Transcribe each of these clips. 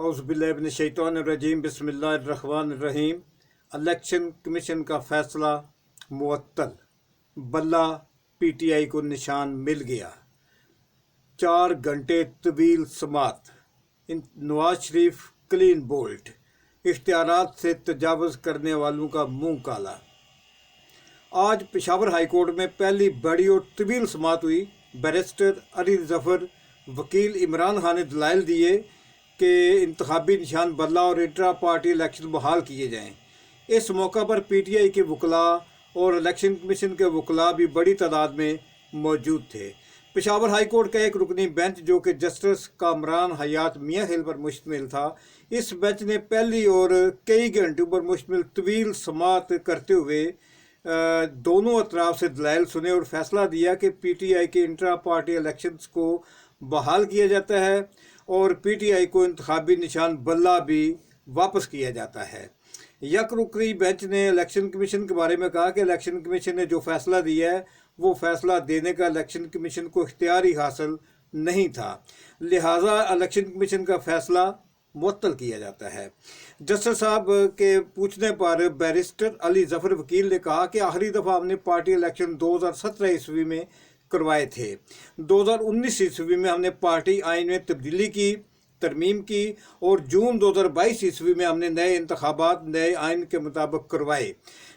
औज़ुबिल्लाहिमिनश्शैतानिर्रजीम बिस्मिल्लाहिर्रहमानिर्रहीम। Election commission का फैसला मुअत्तल, बल्ला पीटीआई को निशान मिल गया। 4 घंटे तवील समात, नवाज शरीफ क्लीन बोल्ड, इख्तियारात से तजावुज़ करने वालों का मुंह काला। आज पेशावर हाई कोर्ट में पहली बड़ी और तवील समात हुई। बैरिस्टर अली जफर वकील इमरान खान ने दलाइल दिए कि इंतखाबी निशान बल्ला और इंट्रा पार्टी इलेक्शन बहाल किए जाएँ। इस मौका पर पीटीआई के वकला और इलेक्शन कमीशन के वकला भी बड़ी तादाद में मौजूद थे। पेशावर हाई कोर्ट का एक रुकनी बेंच जो कि जस्टिस कामरान हयात मियाँ हिल पर मुश्तमिल था, इस बेंच ने पहली और कई घंटों पर मुश्तमिल तवील समात करते हुए दोनों अतराफ से दलाइल सुने और फैसला दिया कि पीटीआई के इंट्रा पार्टी इलेक्शंस को बहाल किया जाता है और पीटीआई को इंतखाबी निशान बल्ला भी वापस किया जाता है। यक रुकनी बेंच ने इलेक्शन कमीशन के बारे में कहा कि इलेक्शन कमीशन ने जो फैसला दिया है वो फैसला देने का इलेक्शन कमीशन को इख्तियार ही हासिल नहीं था, लिहाजा इलेक्शन कमीशन का फैसला मुअत्तल किया जाता है। जस्टिस साहब के पूछने पर बैरिस्टर अली जफर वकील ने कहा कि आखिरी दफ़ा हमने पार्टी इलेक्शन 2017 ईस्वी में करवाए थे। 2019 ईस्वी में हमने पार्टी आइन में तब्दीली की, तरमीम की और जून 2022 ईस्वी में हमने नए इंतखाबात नए आइन के मुताबिक करवाए,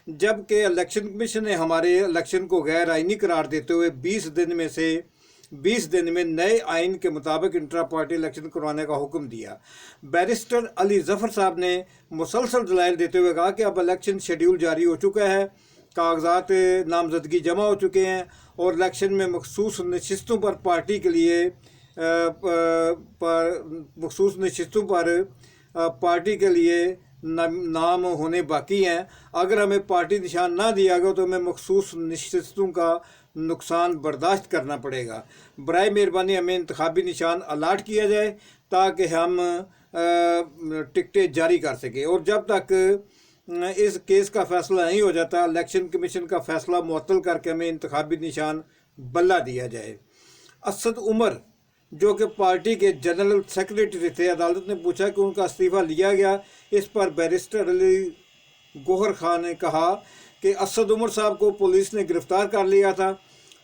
जबकि इलेक्शन कमीशन ने हमारे इलेक्शन को गैर आइनी करार देते हुए 20 दिन में नए आइन के मुताबिक इंट्रा पार्टी इलेक्शन करवाने का हुक्म दिया। बैरिस्टर अली जफर साहब ने मुसलसल दलाइल देते हुए कहा कि अब इलेक्शन शेड्यूल जारी हो चुका है, कागजात नामजदगी जमा हो चुके हैं और इलेक्शन में मखसूस नशिस्तों पर पार्टी के लिए पार्टी के लिए नाम होने बाकी हैं। अगर हमें पार्टी निशान ना दिया गया तो हमें मखसूस नशिस्तों का नुकसान बर्दाश्त करना पड़ेगा। बराए मेहरबानी हमें इंतखाबी निशान अलाट किया जाए ताकि हम टिकटें जारी कर सकें, और जब तक इस केस का फैसला नहीं हो जाता इलेक्शन कमीशन का फैसला मुअत्तल करके हमें इंतखाबी निशान बल्ला दिया जाए। असद उमर जो कि पार्टी के जनरल सेक्रेटरी थे, अदालत ने पूछा कि उनका इस्तीफ़ा लिया गया। इस पर बैरिस्टर अली गौहर खान ने कहा कि असद उमर साहब को पुलिस ने गिरफ्तार कर लिया था,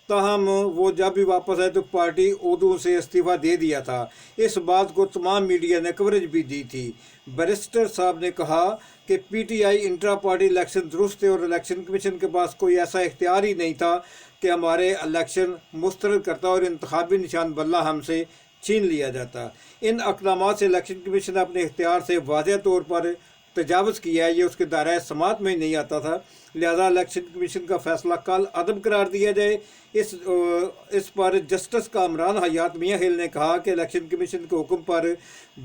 ताहम वो जब भी वापस आए तो पार्टी उर्दू से इस्तीफ़ा दे दिया था। इस बात को तमाम मीडिया ने कवरेज भी दी थी। बैरिस्टर साहब ने कहा कि पीटीआई इंट्रा पार्टी इलेक्शन दुरुस्त है और इलेक्शन कमीशन के पास कोई ऐसा इख्तियार ही नहीं था कि हमारे इलेक्शन मुस्तरद करता और इंतखाबी निशान बल्ला हमसे छीन लिया जाता। इन अक़दामात से इलेक्शन कमीशन ने अपने इख्तियार से वाज़ेह तौर पर तजावुज़ किया है, ये उसके दायरे समात में ही नहीं आता था, लिहाजा इलेक्शन कमीशन का फैसला कल अदम करार दिया जाए। इस पर जस्टिस कामरान हयात मियाँ हिल ने कहा कि इलेक्शन कमीशन के हुक्म पर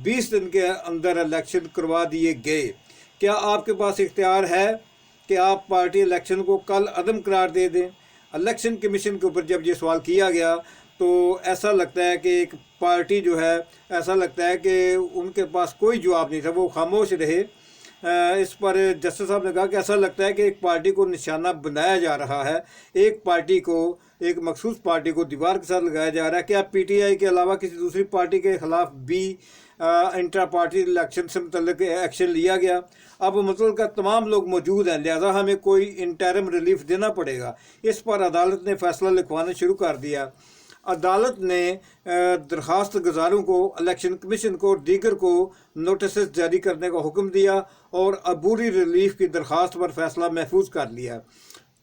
20 दिन के अंदर इलेक्शन करवा दिए गए। क्या आपके पास इख्तियार है कि आप पार्टी इलेक्शन को कल अदम करार दे दें? इलेक्शन कमीशन के ऊपर जब ये सवाल किया गया तो ऐसा लगता है कि एक पार्टी जो है, ऐसा लगता है कि उनके पास कोई जवाब नहीं था, वो खामोश रहे। इस पर जस्टिस साहब ने कहा कि ऐसा लगता है कि एक पार्टी को निशाना बनाया जा रहा है, एक पार्टी को, एक मखसूस पार्टी को दीवार के साथ लगाया जा रहा है। क्या पीटीआई के अलावा किसी दूसरी पार्टी के खिलाफ भी इंट्रा पार्टी इलेक्शन से मुतल्लिक एक्शन लिया गया? अब मतलब का तमाम लोग मौजूद हैं, लिहाजा हमें कोई इंटरिम रिलीफ देना पड़ेगा। इस पर अदालत ने फैसला लिखवाना शुरू कर दिया। अदालत ने दरख्वास्त गुजारों को, इलेक्शन कमीशन को और दीगर को नोटिस जारी करने का हुक्म दिया और अबूरी रिलीफ की दरख्वास्त पर फैसला महफूज कर लिया।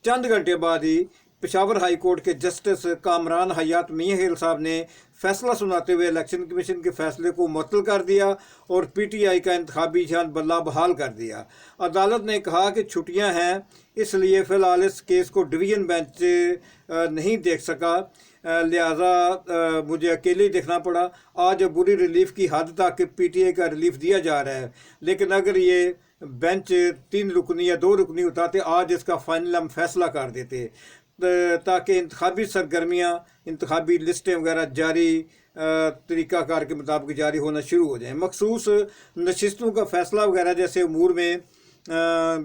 चंद घंटे बाद ही पेशावर हाई कोर्ट के जस्टिस कामरान हयात मियाँ हिल साहब ने फैसला सुनाते हुए इलेक्शन कमीशन के फैसले को मुअत्तल कर दिया और पीटीआई का इंतखाबी निशान बल्ला बहाल कर दिया। अदालत ने कहा कि छुट्टियां हैं, इसलिए फ़िलहाल इस केस को डिवीज़न बेंच नहीं देख सका, लिहाजा मुझे अकेले ही देखना पड़ा। आज बुरी रिलीफ की हद तक पीटीआई का रिलीफ दिया जा रहा है, लेकिन अगर ये बेंच 3 रुकनी या 2 रुकनी होता तो आज इसका फाइनल हम फैसला कर देते, ताकि इंतखाबी सरगर्मियाँ, इंतखाबी लिस्टें वगैरह जारी तरीक़ाकार के मुताबिक जारी होना शुरू हो जाएँ। मखसूस नशिस्तों का फ़ैसला वगैरह जैसे अमूर में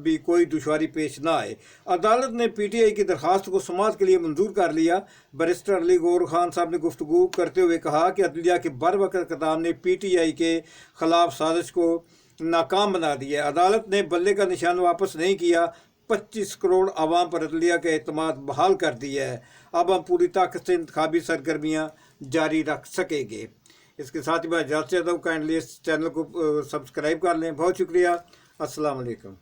بھی کوئی دشواری پیش نہ آئے۔ عدالت نے پی ٹی آئی کی درخواست کو سماعت کے لیے منظور کر لیا۔ بیرسٹر علی گور خان صاحب نے گفتگو کرتے ہوئے کہا کہ عدلیہ کے بروقت اقدام نے پی ٹی آئی کے خلاف سازش کو ناکام بنا دیا ہے۔ عدالت نے بلے کا نشان واپس نہیں کیا۔ 25 کروڑ عوام پر عدلیہ کا اعتماد بحال کر دیا ہے۔ اب ہم پوری طاقت سے انتخابی سرگرمیاں جاری رکھ سکیں گے۔ اس کے ساتھ ہی میں اجازت چاہتا ہوں، کائنڈلی اس چینل کو سبسکرائب کر لیں۔ بہت شکریہ۔ السلام علیکم۔